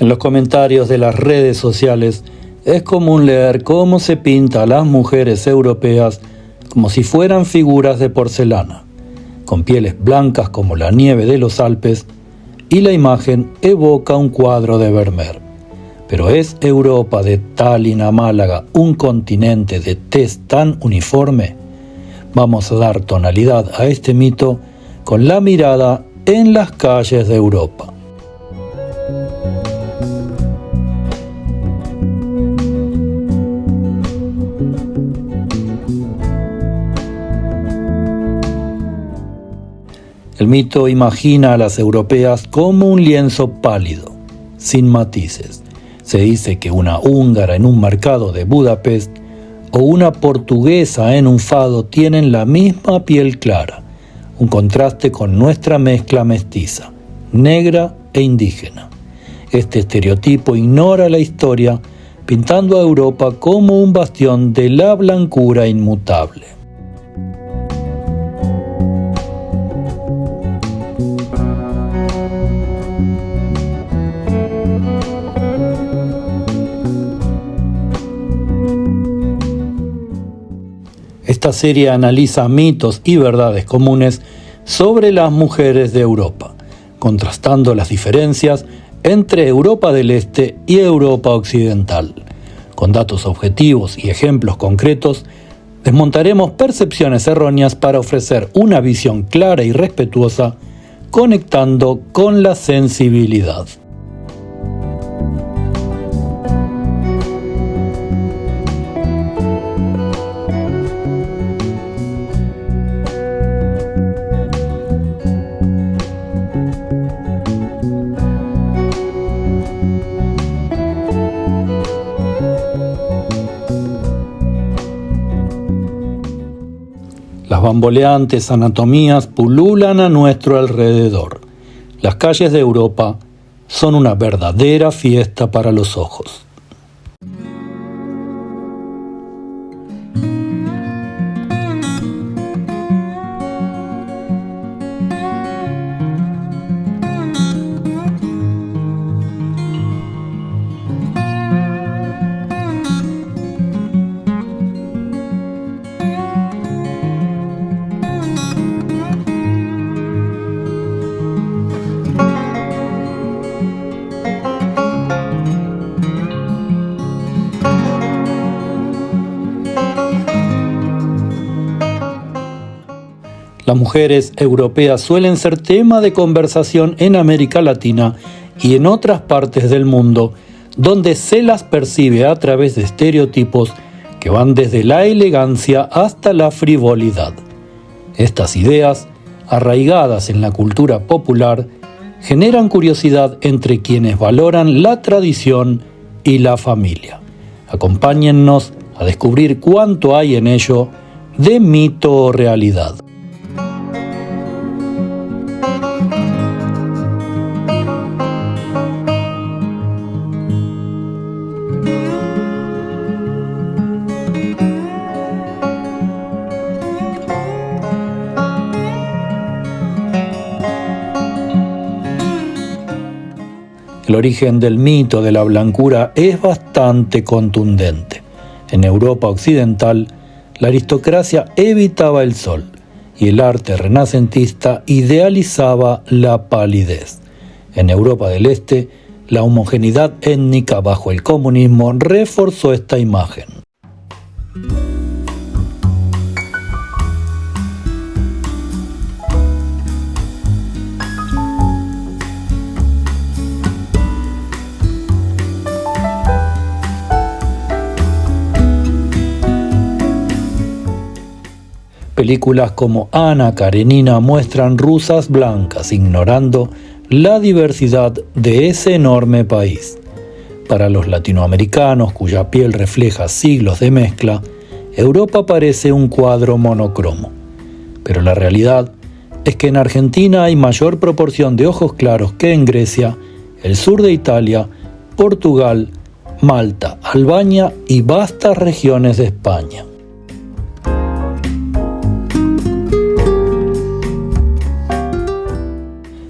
En los comentarios de las redes sociales es común leer cómo se pinta a las mujeres europeas como si fueran figuras de porcelana, con pieles blancas como la nieve de los Alpes, y la imagen evoca un cuadro de Vermeer. Pero ¿es Europa de Tallin a Málaga un continente de tez tan uniforme? Vamos a dar tonalidad a este mito con la mirada en las calles de Europa. El mito imagina a las europeas como un lienzo pálido, sin matices. Se dice que una húngara en un mercado de Budapest o una portuguesa en un fado tienen la misma piel clara, un contraste con nuestra mezcla mestiza, negra e indígena. Este estereotipo ignora la historia, pintando a Europa como un bastión de la blancura inmutable. Esta serie analiza mitos y verdades comunes sobre las mujeres de Europa, contrastando las diferencias entre Europa del Este y Europa Occidental. Con datos objetivos y ejemplos concretos, desmontaremos percepciones erróneas para ofrecer una visión clara y respetuosa, conectando con la sensibilidad. Las bamboleantes anatomías pululan a nuestro alrededor. Las calles de Europa son una verdadera fiesta para los ojos. Las mujeres europeas suelen ser tema de conversación en América Latina y en otras partes del mundo, donde se las percibe a través de estereotipos que van desde la elegancia hasta la frivolidad. Estas ideas, arraigadas en la cultura popular, generan curiosidad entre quienes valoran la tradición y la familia. Acompáñennos a descubrir cuánto hay en ello de mito o realidad. El origen del mito de la blancura es bastante contundente. En Europa occidental, la aristocracia evitaba el sol y el arte renacentista idealizaba la palidez. En Europa del Este, la homogeneidad étnica bajo el comunismo reforzó esta imagen. Películas como Ana Karenina muestran rusas blancas ignorando la diversidad de ese enorme país. Para los latinoamericanos, cuya piel refleja siglos de mezcla, Europa parece un cuadro monocromo. Pero la realidad es que en Argentina hay mayor proporción de ojos claros que en Grecia, el sur de Italia, Portugal, Malta, Albania y vastas regiones de España.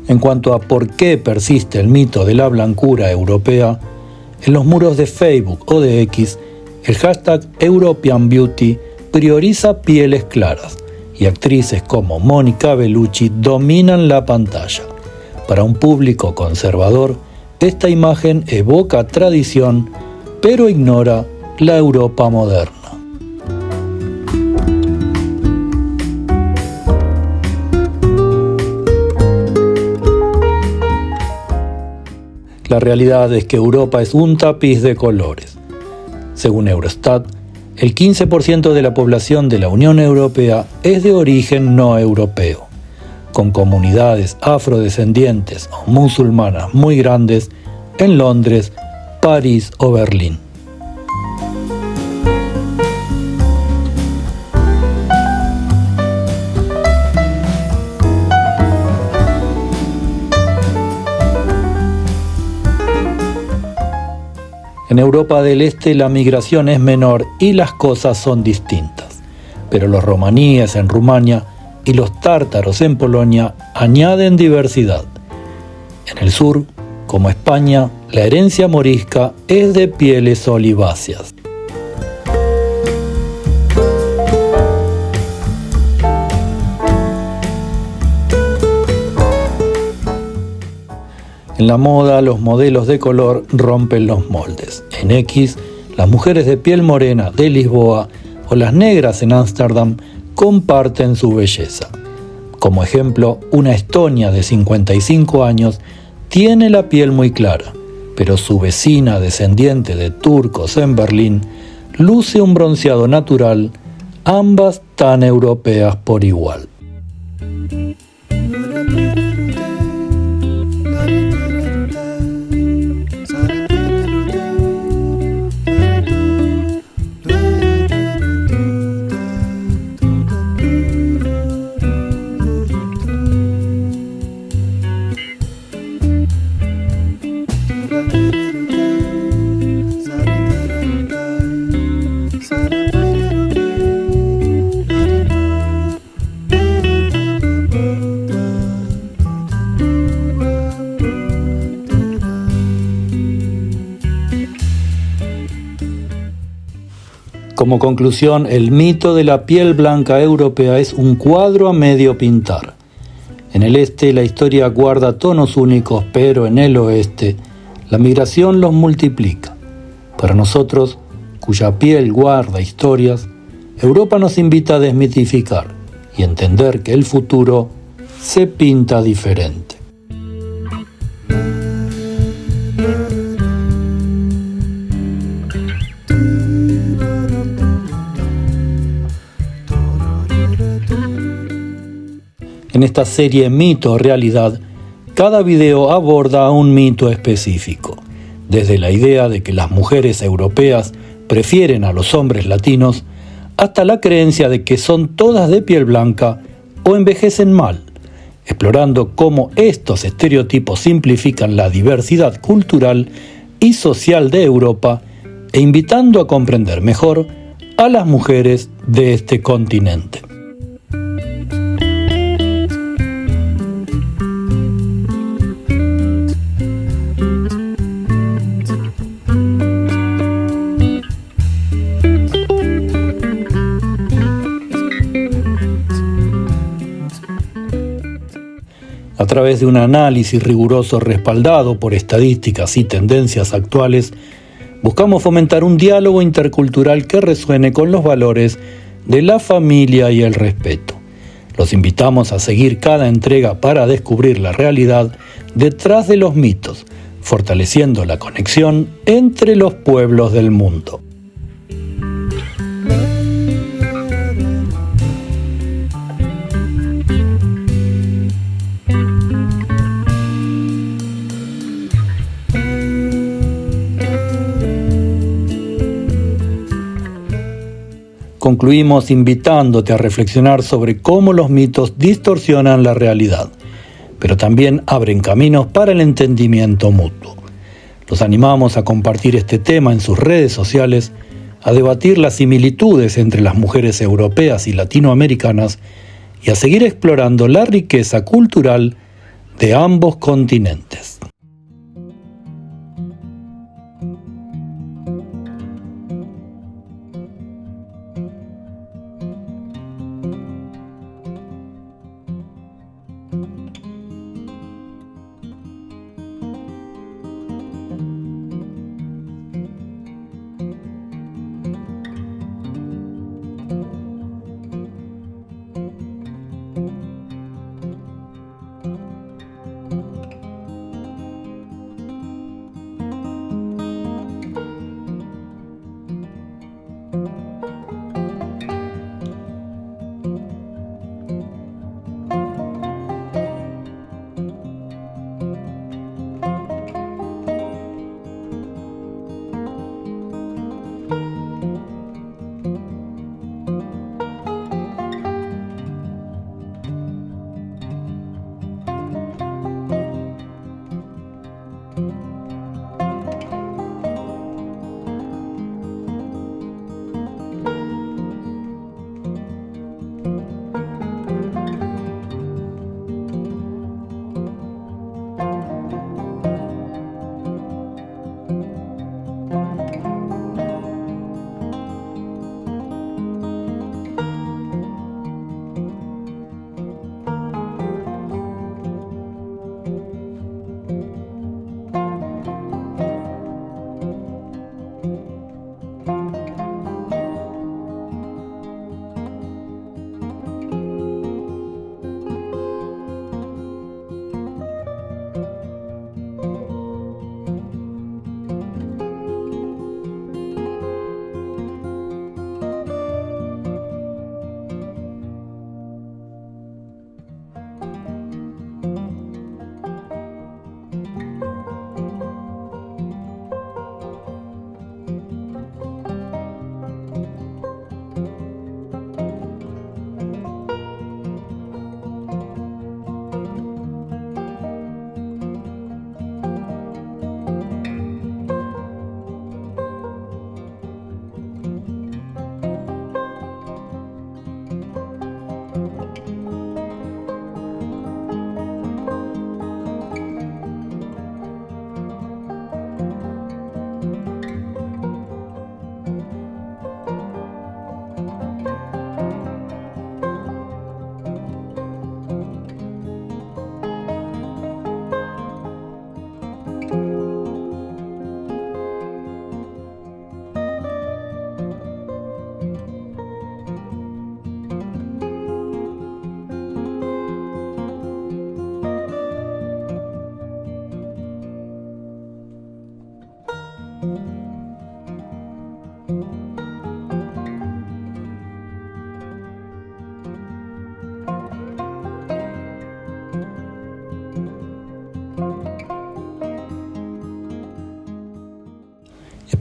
En En cuanto a por qué persiste el mito de la blancura europea, en los muros de Facebook o de X, el hashtag European Beauty prioriza pieles claras y actrices como Mónica Bellucci dominan la pantalla. Para un público conservador, esta imagen evoca tradición, pero ignora la Europa moderna. La realidad es que Europa es un tapiz de colores. Según Eurostat, el 15% de la población de la Unión Europea es de origen no europeo, con comunidades afrodescendientes o musulmanas muy grandes en Londres, París o Berlín. En Europa del Este la migración es menor y las cosas son distintas, pero los romaníes en Rumania y los tártaros en Polonia añaden diversidad. En el sur, como España, la herencia morisca es de pieles oliváceas. En la moda, los modelos de color rompen los moldes. En X, las mujeres de piel morena de Lisboa o las negras en Ámsterdam comparten su belleza. Como ejemplo, una estonia de 55 años tiene la piel muy clara, pero su vecina descendiente de turcos en Berlín luce un bronceado natural, ambas tan europeas por igual. Como conclusión, el mito de la piel blanca europea es un cuadro a medio pintar. En el este la historia guarda tonos únicos, pero en el oeste la migración los multiplica. Para nosotros, cuya piel guarda historias, Europa nos invita a desmitificar y entender que el futuro se pinta diferente. En esta serie Mito o Realidad, cada video aborda un mito específico, desde la idea de que las mujeres europeas prefieren a los hombres latinos, hasta la creencia de que son todas de piel blanca o envejecen mal, explorando cómo estos estereotipos simplifican la diversidad cultural y social de Europa e invitando a comprender mejor a las mujeres de este continente. A través de un análisis riguroso respaldado por estadísticas y tendencias actuales, buscamos fomentar un diálogo intercultural que resuene con los valores de la familia y el respeto. Los invitamos a seguir cada entrega para descubrir la realidad detrás de los mitos, fortaleciendo la conexión entre los pueblos del mundo. Concluimos invitándote a reflexionar sobre cómo los mitos distorsionan la realidad, pero también abren caminos para el entendimiento mutuo. Los animamos a compartir este tema en sus redes sociales, a debatir las similitudes entre las mujeres europeas y latinoamericanas y a seguir explorando la riqueza cultural de ambos continentes.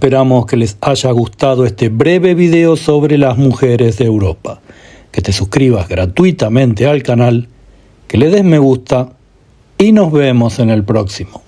Esperamos que les haya gustado este breve video sobre las mujeres de Europa. Que te suscribas gratuitamente al canal, que le des me gusta y nos vemos en el próximo.